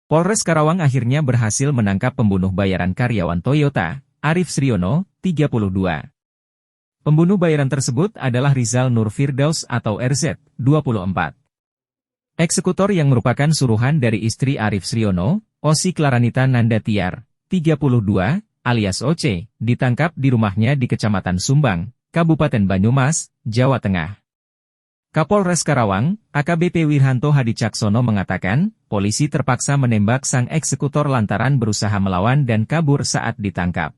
Polres Karawang akhirnya berhasil menangkap pembunuh bayaran karyawan Toyota, Arif Sriono, 32. Pembunuh bayaran tersebut adalah Rizal Nur Firdaus atau RZ, 24. Eksekutor yang merupakan suruhan dari istri Arif Sriono, Osi Klaranita Nandatiar, 32, alias Oce, ditangkap di rumahnya di Kecamatan Sumbang, Kabupaten Banyumas, Jawa Tengah. Kapolres Karawang, AKBP Wirhanto Hadicaksono mengatakan, polisi terpaksa menembak sang eksekutor lantaran berusaha melawan dan kabur saat ditangkap.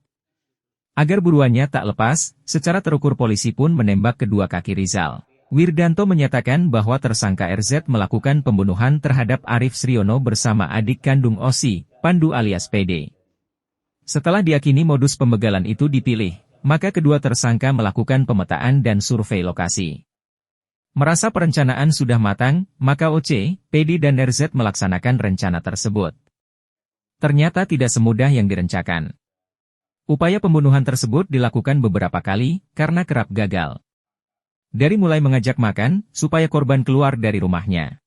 Agar buruannya tak lepas, secara terukur polisi pun menembak kedua kaki Rizal. Wirdanto menyatakan bahwa tersangka RZ melakukan pembunuhan terhadap Arif Sriono bersama adik kandung Osi, Pandu alias PD. Setelah diyakini modus pembegalan itu dipilih, maka kedua tersangka melakukan pemetaan dan survei lokasi. Merasa perencanaan sudah matang, maka OC, PD dan RZ melaksanakan rencana tersebut. Ternyata tidak semudah yang direncanakan. Upaya pembunuhan tersebut dilakukan beberapa kali, karena kerap gagal. Dari mulai mengajak makan, supaya korban keluar dari rumahnya.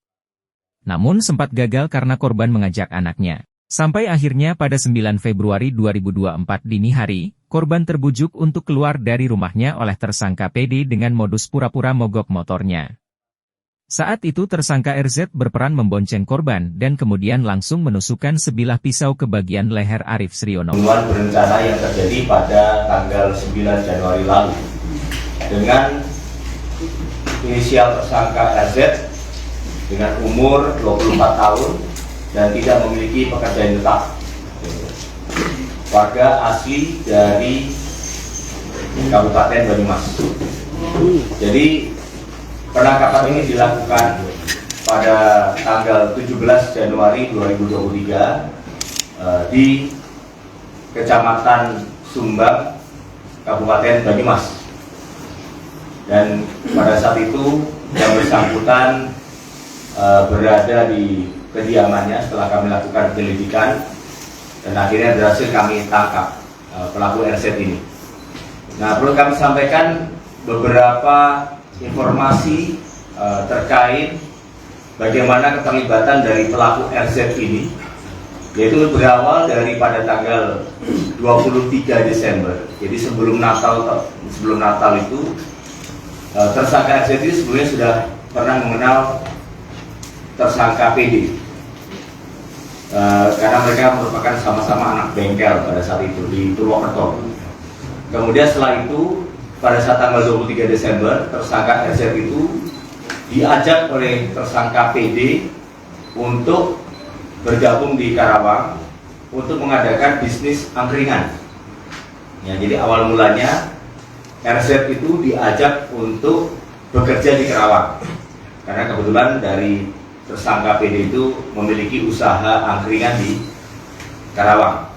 Namun sempat gagal karena korban mengajak anaknya. Sampai akhirnya pada 9 Februari 2024 dini hari, korban terbujuk untuk keluar dari rumahnya oleh tersangka PD dengan modus pura-pura mogok motornya. Saat itu tersangka RZ berperan membonceng korban dan kemudian langsung menusukkan sebilah pisau ke bagian leher Arif Sriono. Pembunuhan berencana yang terjadi pada tanggal 9 Januari lalu dengan inisial tersangka RZ dengan umur 24 tahun dan tidak memiliki pekerjaan tetap. Warga asli dari Kabupaten Banyumas. Jadi penangkapan ini dilakukan pada tanggal 17 Januari 2023 di Kecamatan Sumbang, Kabupaten Banyumas. Dan pada saat itu yang bersangkutan berada di kediamannya setelah kami lakukan penyelidikan dan akhirnya berhasil kami tangkap pelaku RZ ini. Nah, perlu kami sampaikan beberapa informasi terkait bagaimana keterlibatan dari pelaku RZ ini, yaitu berawal dari pada tanggal 23 Desember. Jadi sebelum Natal itu tersangka RZ ini sebelumnya sudah pernah mengenal tersangka PD. Karena mereka merupakan sama-sama anak bengkel pada saat itu di Purwokerto. Kemudian setelah itu, pada saat tanggal 23 Desember, tersangka RZ itu diajak oleh tersangka PD untuk bergabung di Karawang untuk mengadakan bisnis angkringan. Ya, jadi awal mulanya RZ itu diajak untuk bekerja di Karawang. Karena kebetulan dari tersangka PD itu memiliki usaha angkringan di Karawang.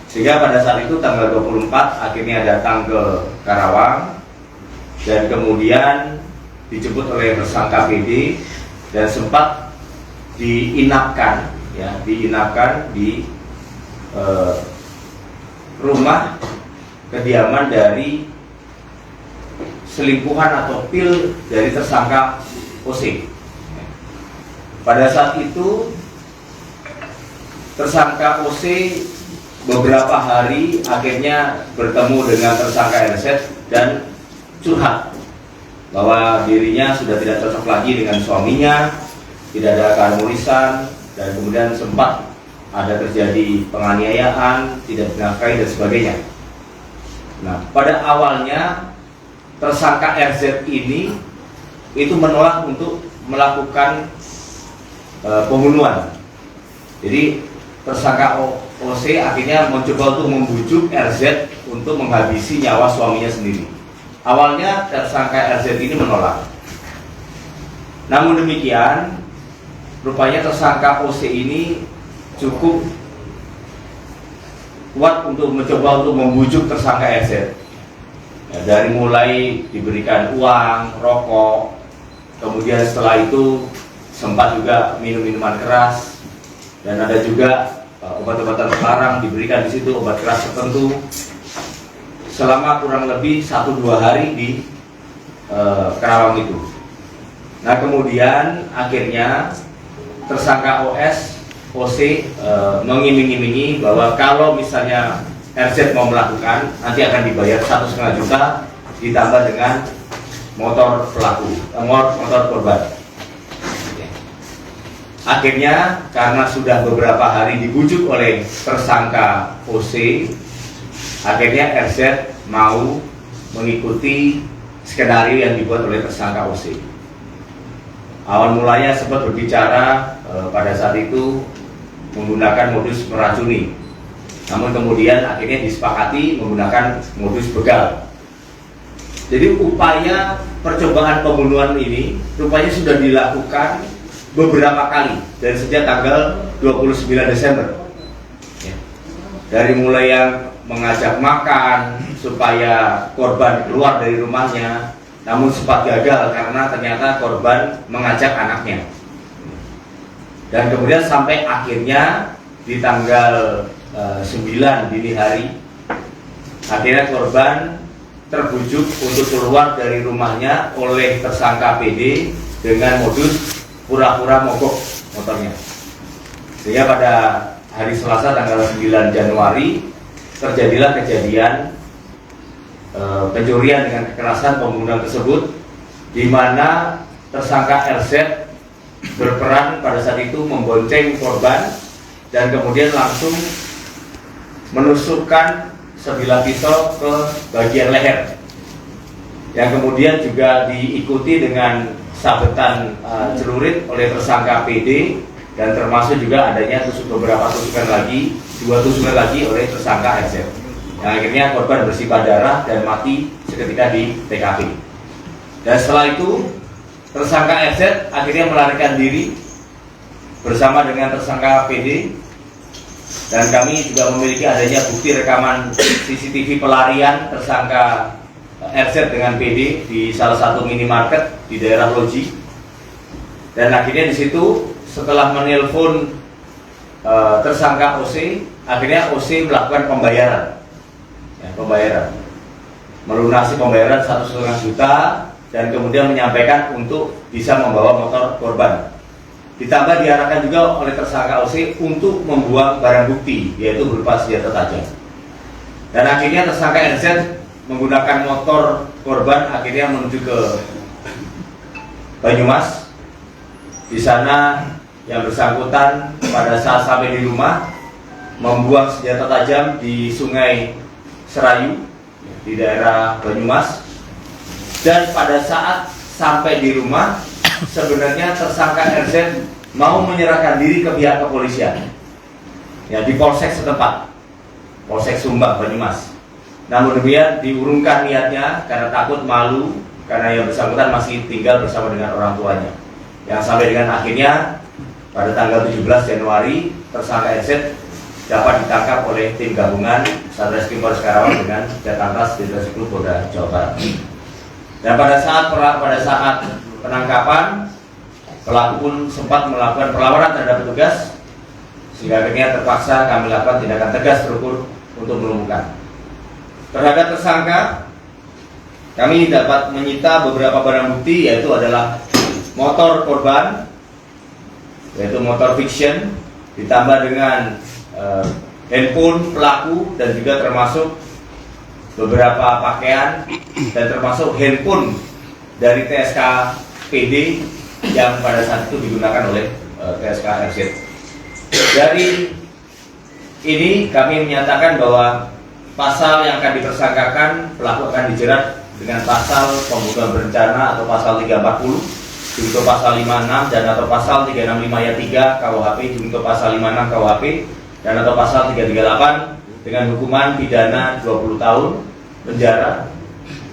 Sehingga pada saat itu tanggal 24 akhirnya datang ke Karawang dan kemudian dijemput oleh tersangka PD dan sempat diinapkan di rumah kediaman dari selingkuhan atau pil dari tersangka OC. Pada saat itu tersangka OC beberapa hari akhirnya bertemu dengan tersangka RZ dan curhat bahwa dirinya sudah tidak cocok lagi dengan suaminya, tidak ada keharmonisan, dan kemudian sempat ada terjadi penganiayaan, tidak dinafkahi dan sebagainya. Nah, pada awalnya tersangka RZ ini itu menolak untuk melakukan pembunuhan. Jadi tersangka OC akhirnya mencoba untuk membujuk RZ untuk menghabisi nyawa suaminya sendiri. Awalnya tersangka RZ ini menolak. Namun demikian, rupanya tersangka OC ini cukup kuat untuk mencoba untuk membujuk tersangka RZ. Ya, dari mulai diberikan uang, rokok, kemudian setelah itu sempat juga minum minuman keras, dan ada juga obat-obatan terlarang diberikan di situ, obat keras tertentu, selama kurang lebih 1-2 hari di Karawang itu. Nah, kemudian akhirnya tersangka OS OC mengiming-imingi bahwa kalau misalnya RZ mau melakukan, nanti akan dibayar 1,5 juta ditambah dengan motor pelaku, motor korban. Akhirnya karena sudah beberapa hari dibujuk oleh tersangka OC, akhirnya RZ mau mengikuti skenario yang dibuat oleh tersangka OC. Awal mulanya sempat berbicara pada saat itu menggunakan modus meracuni, namun kemudian akhirnya disepakati menggunakan modus begal. Jadi upaya percobaan pembunuhan ini rupanya sudah dilakukan beberapa kali dan sejak tanggal 29 Desember. Dari mulai yang mengajak makan supaya korban keluar dari rumahnya, namun sempat gagal karena ternyata korban mengajak anaknya. Dan kemudian sampai akhirnya di tanggal 9 dini hari, akhirnya korban terbujuk untuk keluar dari rumahnya oleh tersangka PD dengan modus pura-pura mogok motornya. Sehingga pada hari Selasa tanggal 9 Januari terjadilah kejadian pencurian dengan kekerasan pembunuhan tersebut, di mana tersangka RZ berperan pada saat itu membonceng korban dan kemudian langsung menusukkan sebilah pisau ke bagian leher, yang kemudian juga diikuti dengan sabetan celurit oleh tersangka PD, dan termasuk juga adanya beberapa tusukan lagi, 2 tusukan lagi oleh tersangka RZ. Yang akhirnya korban bersifat darah dan mati seketika di TKP. Dan setelah itu tersangka RZ akhirnya melarikan diri bersama dengan tersangka PD, dan kami juga memiliki adanya bukti rekaman CCTV pelarian tersangka RZ dengan PD di salah satu minimarket di daerah Loji. Dan akhirnya di situ setelah menelpon tersangka OC, akhirnya OC melakukan pembayaran, melunasi pembayaran 1,5 juta dan kemudian menyampaikan untuk bisa membawa motor korban. Ditambah diarahkan juga oleh tersangka OC untuk membuang barang bukti, yaitu berupa senjata tajam. Dan akhirnya tersangka RZ menggunakan motor korban akhirnya menuju ke Banyumas. Di sana yang bersangkutan pada saat sampai di rumah membuang senjata tajam di Sungai Serayu di daerah Banyumas. Dan pada saat sampai di rumah, sebenarnya tersangka RZ mau menyerahkan diri ke pihak kepolisian, ya, di polsek setempat, Polsek Sumbang Banyumas. Namun demikian diurungkan niatnya karena takut malu, karena yang bersangkutan masih tinggal bersama dengan orang tuanya. Yang sampai dengan akhirnya pada tanggal 17 Januari tersangka RZ dapat ditangkap oleh tim gabungan Satreskrim Polres Karawang dengan Jatantas Ditreskrim Polda Jawa Barat. Dan pada saat penangkapan, pelaku pun sempat melakukan perlawanan terhadap petugas, sehingga akhirnya terpaksa kami lakukan tindakan tegas terukur untuk melumpuhkan. Terhadap tersangka, kami dapat menyita beberapa barang bukti, yaitu adalah motor korban, yaitu motor fiction, ditambah dengan handphone pelaku, dan juga termasuk beberapa pakaian, dan termasuk handphone dari TSK PD yang pada saat itu digunakan oleh TSK RZ. Dari ini kami menyatakan bahwa pasal yang akan dipersangkakan, pelaku akan dijerat dengan pasal pembunuhan berencana atau pasal 340, junto pasal 56 dan atau pasal 365 ayat 3 KUHP, junto pasal 56 KUHP dan atau pasal 338 dengan hukuman pidana 20 tahun penjara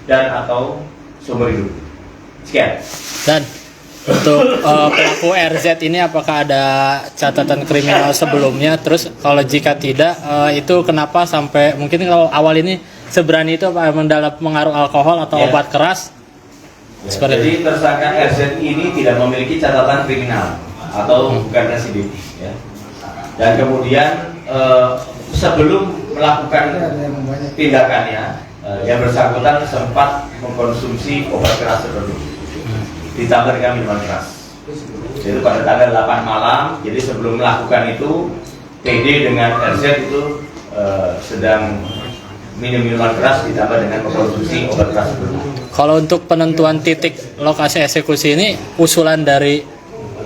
dan atau seumur hidup. Sekian. Dan untuk pelaku RZ ini apakah ada catatan kriminal sebelumnya? Terus kalau jika tidak, itu kenapa sampai mungkin kalau awal ini seberani itu apa mendalam pengaruh alkohol atau obat keras? Jadi tersangka RZ ini tidak memiliki catatan kriminal atau bukan residivis, ya. Dan kemudian sebelum melakukan tindakannya, yang bersangkutan sempat mengkonsumsi obat keras tertentu, ditambah dengan minuman keras. Itu pada tanggal 8 malam. Jadi sebelum melakukan itu, PD dengan RZ itu sedang minum minuman keras ditambah dengan mengkonsumsi obat keras. Kalau untuk penentuan titik lokasi eksekusi ini usulan dari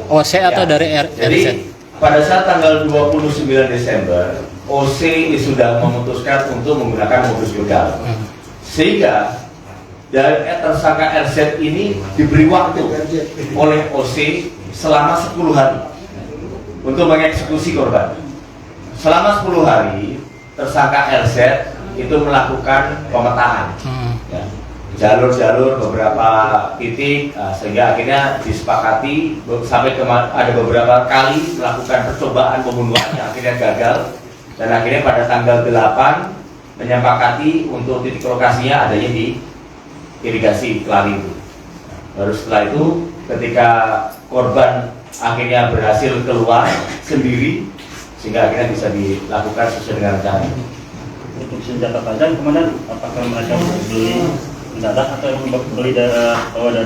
OC atau dari RZ? Jadi pada saat tanggal 29 Desember, OC sudah memutuskan untuk menggunakan modus begal. Sehingga dari tersangka RZ ini diberi waktu oleh OC selama 10 hari untuk mengeksekusi korban. Selama 10 hari, tersangka RZ itu melakukan pemetaan ya, jalur-jalur beberapa titik, sehingga akhirnya disepakati sampai ada beberapa kali melakukan percobaan pembunuhan yang akhirnya gagal, dan akhirnya pada tanggal 8 menyepakati untuk titik lokasinya adanya di irigasi Kelari itu. Baru setelah itu ketika korban akhirnya berhasil keluar sendiri, sehingga akhirnya bisa dilakukan sesuai dengan rencana. Untuk senjata tajam kemana? Apakah mereka beli mendadak atau beli dari